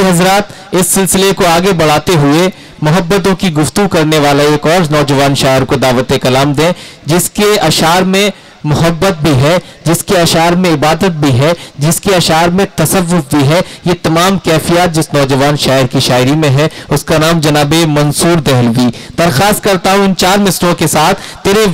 हजरात, इस सिलसिले को आगे बढ़ाते हुए मोहब्बतों की गुफ्तगू करने वाला एक और नौजवान शायर को दावत कलाम दें, जिसके अशार में मोहब्बत भी है, जिसके अशार में इबादत भी है, जिसके अशार में तसव्वुफ भी है। ये तमाम कैफियत जिस नौजवान शायर की शायरी में है, उसका नाम जनाबे मंसूर दहलवी। दरख्वास्त करता हूँ इन 4 मिसरों के साथ, तेरे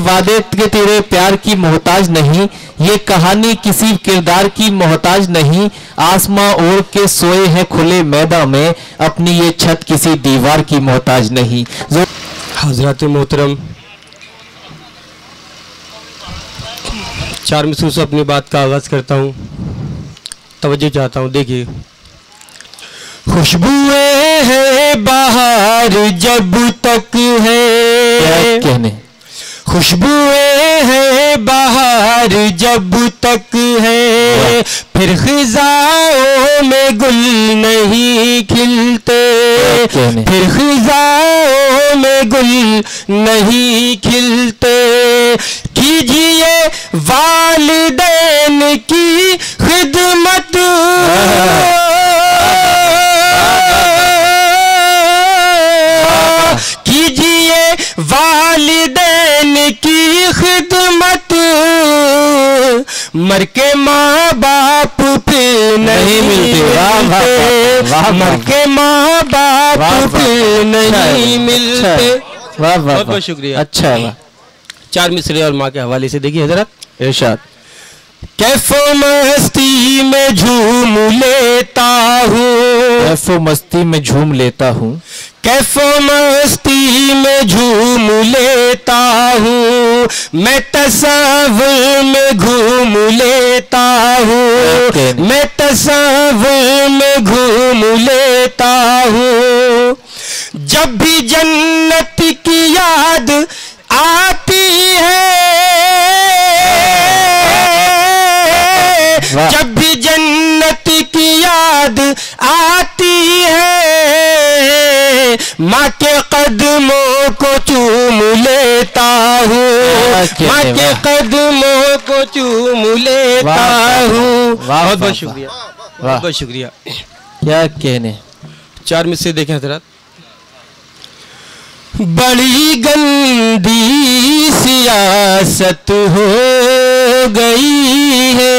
वादे के तेरे प्यार की मोहताज नहीं, ये कहानी किसी किरदार की मोहताज नहीं, आसमां ओढ़ के सोए हैं खुले मैदान में, अपनी ये छत किसी दीवार की मोहताज नहीं। हजरत मोहतरम, 4 मिसरों से अपनी बात का आगाज करता हूँ, तवज्जो चाहता हूँ। देखिए, खुशबुएं हैं बाहर जब तक है, कहने खुशबुएं हैं बाहर जब तक है, फिर खिजाओं में गुल नहीं खिलते, फिर खिजाओं में गुल नहीं खिलते। कीजिए वालिदैन की खिदमत, कीजिए वालिदैन की खिदमत, मर के माँ बाप फिर नहीं मिलते, मर के माँ बाप फिर नहीं मिलते। वाह वाह, बहुत बहुत शुक्रिया। अच्छा वाह। 4 मिसरे और माँ के हवाले से देखिए हजरत। इरशाद। कैफो मस्ती में झूम लेता हूँ, कैफो मस्ती में झूम लेता हूँ, कैफो मस्ती में झूम लेता हूँ, मैं तसव्वुर में घूम लेता हूँ, मैं तसव्वुर में घूम लेता हूँ। जब भी जन्नत की याद आती है, जब भी जन्नत की याद आती है, माँ के कदमों को चूम लेता हूँ, माँ के कदमों को चूम लेता हूँ। बहुत बहुत शुक्रिया, बहुत बहुत शुक्रिया। क्या कहने। 4 मिसरे देखें हजरत। बड़ी गंदी सियासत हो गई है,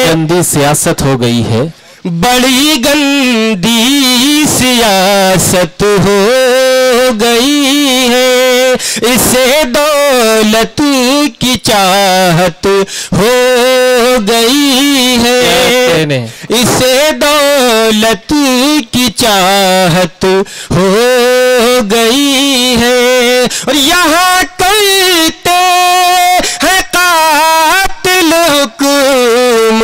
गंदी सियासत हो गई है, बड़ी गंदी सियासत हो गई है, इसे दौलत की चाहत हो गई है, इसे दौलत की चाहत हो गई है। और यहाँ करते हैं कातिल हुक्मरानी,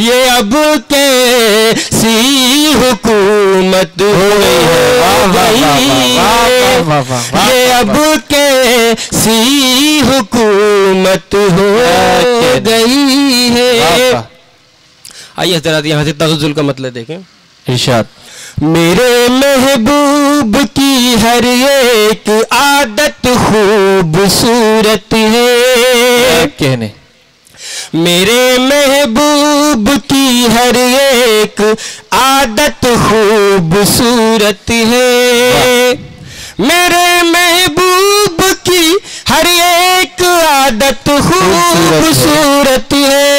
ये अब कैसी हुकूमत हो गई है, ये अब कैसी हुकूमत हो गई है। आइए जरा यहाँ से तग़ज़ुल का मतलब देखें। इरशाद। मेरे महबूब की हर एक आदत खूबसूरत है, कहने। मेरे महबूब की हर एक आदत खूबसूरत है, मेरे महबूब की हर एक आदत खूबसूरत है,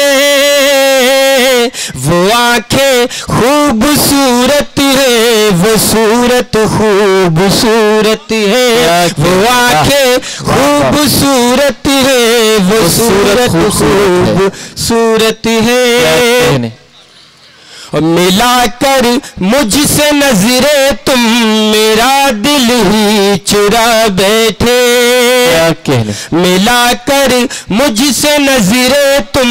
वो आंखें खूबसूरत है, वो सूरत खूबसूरत है, वो आंखें खूबसूरत है, वो सूरत खूबसूरत है। और मिलाकर मुझसे नजरे तुम मेरा दिल ही चुरा बैठे, मिलाकर मुझसे नजरे तुम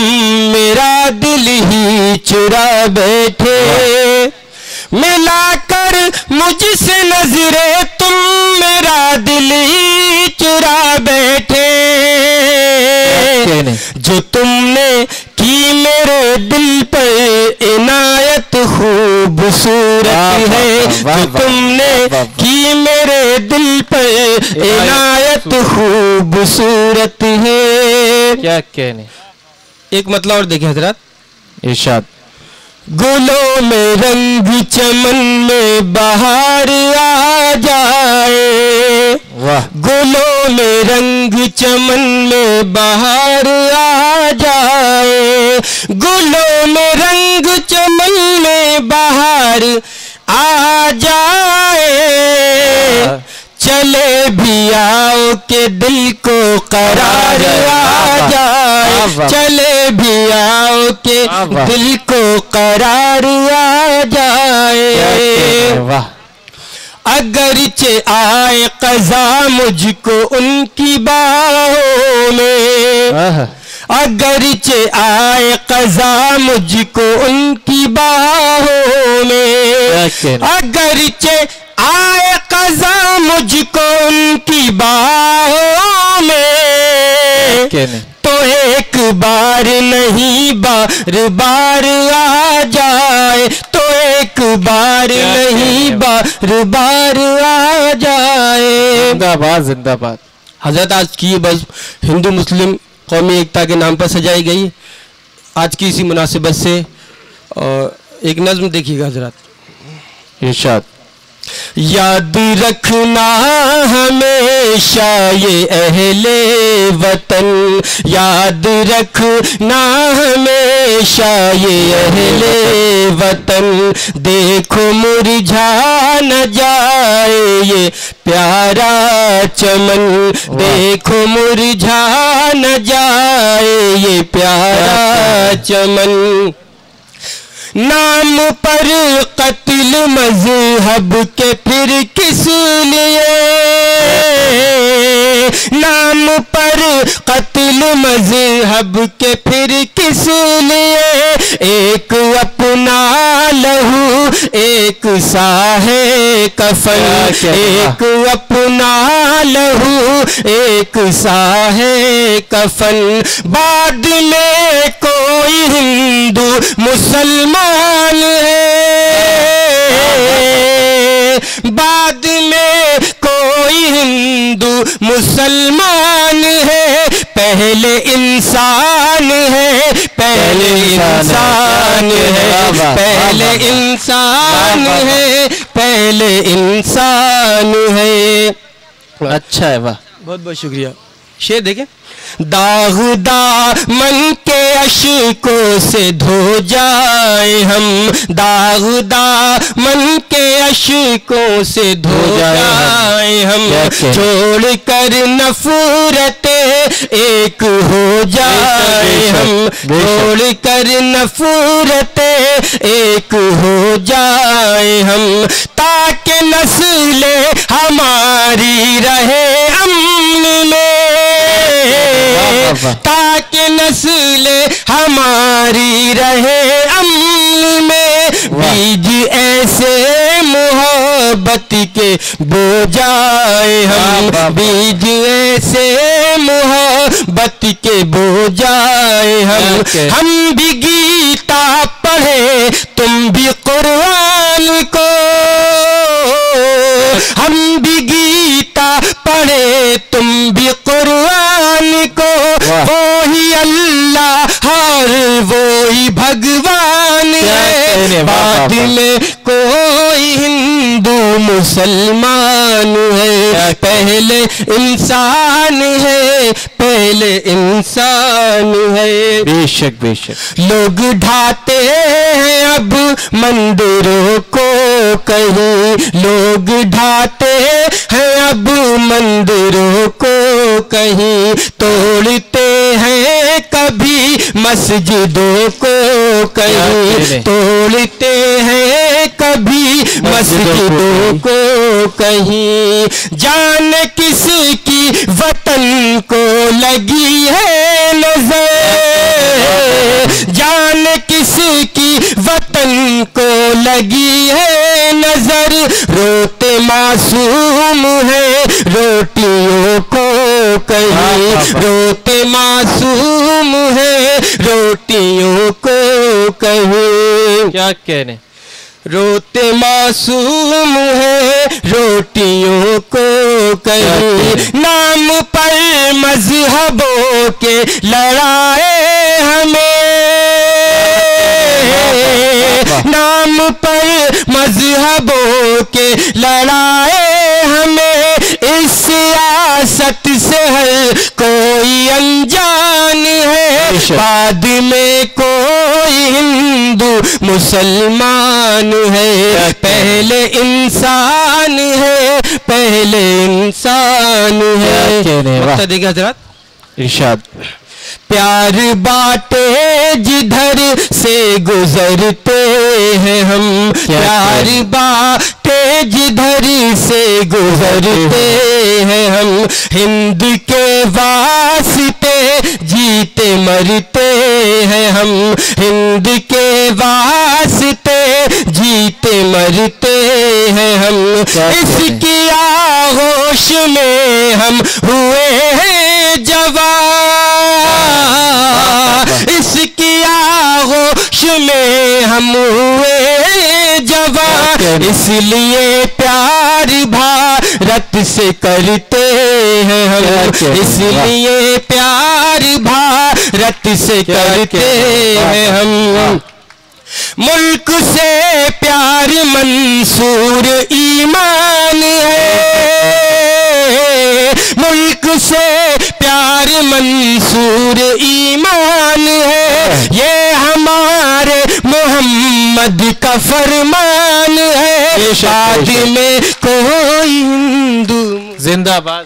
मेरा दिल ही चुरा बैठे, मिलाकर मुझसे नजरे तुम मेरा दिल ही चुरा बैठे, जो तुमने की मेरे दिल पर इनायत खूबसूरत है, जो तुमने की मेरे दिल पर इनायत खूबसूरत है। क्या कहने। एक मतलब और देखें हजरत। इरशाद। गुलों में रंग चमन में बहार आ जाए, वाह। गुलों में रंग चमन में बहार आ जाए, गुलों में रंग चमन में बहार आ जाए, चले भी आओ के दिल को करार आ जाए, चले भी आओ के दिल को करार आ जाए। वाह। अगरचे आए क़ज़ा मुझको उनकी बाहों में, अगरचे आए क़ज़ा मुझको उनकी बाहों में, अगरचे आए क़ज़ा मुझको उनकी बाहों में, तो एक बार नहीं बार बार आ जाए, तो एक बार नहीं बार बार आ जाए। जिंदाबाद जिंदाबाद। हजरत आज की बस हिंदू मुस्लिम कौमी एकता के नाम पर सजाई गई। आज की इसी मुनासिबत से एक नज़्म देखिएगा हजरत। इरशाद। याद रखना हमेशा ये अहले वतन, याद रखना हमेशा ये अहले वतन, देखो मुरझा न जाए ये प्यारा चमन, देखो मुरझा न जाए ये प्यारा चमन। नाम पर कत्ल मज़हब के फिर किस लिए, नाम पर कत्ल मज़हब के फिर किस लिए, एक अपना लहू एक साहे कफन, एक अपना लहू एक साहे कफन। बाद में कोई हिंदू मुसलमान है, बाद में कोई हिंदू मुसलमान है, पहले इंसान है, पहले इंसान है, पहले इंसान है, पहले इंसान है। अच्छा है, वाह। बहुत बहुत शुक्रिया। शेर देखें। दागदा मन के अश्कों से धो जाए हम, दागदा मन के अश्कों से धो जाए हम, छोड़ कर नफरते एक हो जाए हम, छोड़ कर नफरते एक हो जाए हम, ताकि नस्लें हमारी रहे अमन में, ताकि नस्लें हमारी रहे अमन में। बीज ऐसे मोहब्बत के बो जाए हम, बीज ऐसे मोहब्बत के बो जाए हम भी गीता पढ़े तुम भी कुरान को, हम भी गीता पढ़े तुम भी कुरान को, वो ही अल्लाह और वो ही भगवान है, बाद में कोई हिंदू मुसलमान है, पहले इंसान है, पहले इंसान है। बेशक बेशक। लोग ढाते हैं अब मंदिरों को कहीं, लोग ढाते हैं अब मंदिरों को कहीं, तोड़ते हैं कभी मस्जिदों को कहीं, तोड़ते हैं कभी मस्जिदों को कहीं। जान किसकी वतन को लगी है नजर, जान किसकी वतन को लगी है नजर, रोते मासूम है रोटियों को कहीं, रोते मासूम है रोटियों को कहीं। क्या कहने, रोते मासूम है रोटियों को कहीं, नाम पर मजहबों के लड़ाए हमें, नाम पर मजहबों के लड़ाए हमें, इस सियासत से हर कोई अनजान है, बाद में कोई हिंदू मुसलमान है, पहले इंसान है, पहले इंसान है। देखिए हजरत इरशाद, प्यार बाटे जिधर से गुजरते हैं हम, प्यार बाटे जिधर से गुजरते हैं हम, हिंद के वास्ते जीते मरते हैं हम, हिंद के वास्ते जीते मरते हैं हम, इसकी आगोश में हम हुए हैं जवान, इसकी आगोश में हम हुए जवान, इसलिए प्यार भारत से करते हैं हम, इसलिए प्यार भारत से करते हैं हम, मुल्क से प्यार मंसूर ईमान है, मुल्क से प्यार मंसूर ईमान है, ये हमारे मोहम्मद का फरमान है, बाद में कोई हिंदू जिंदाबाद।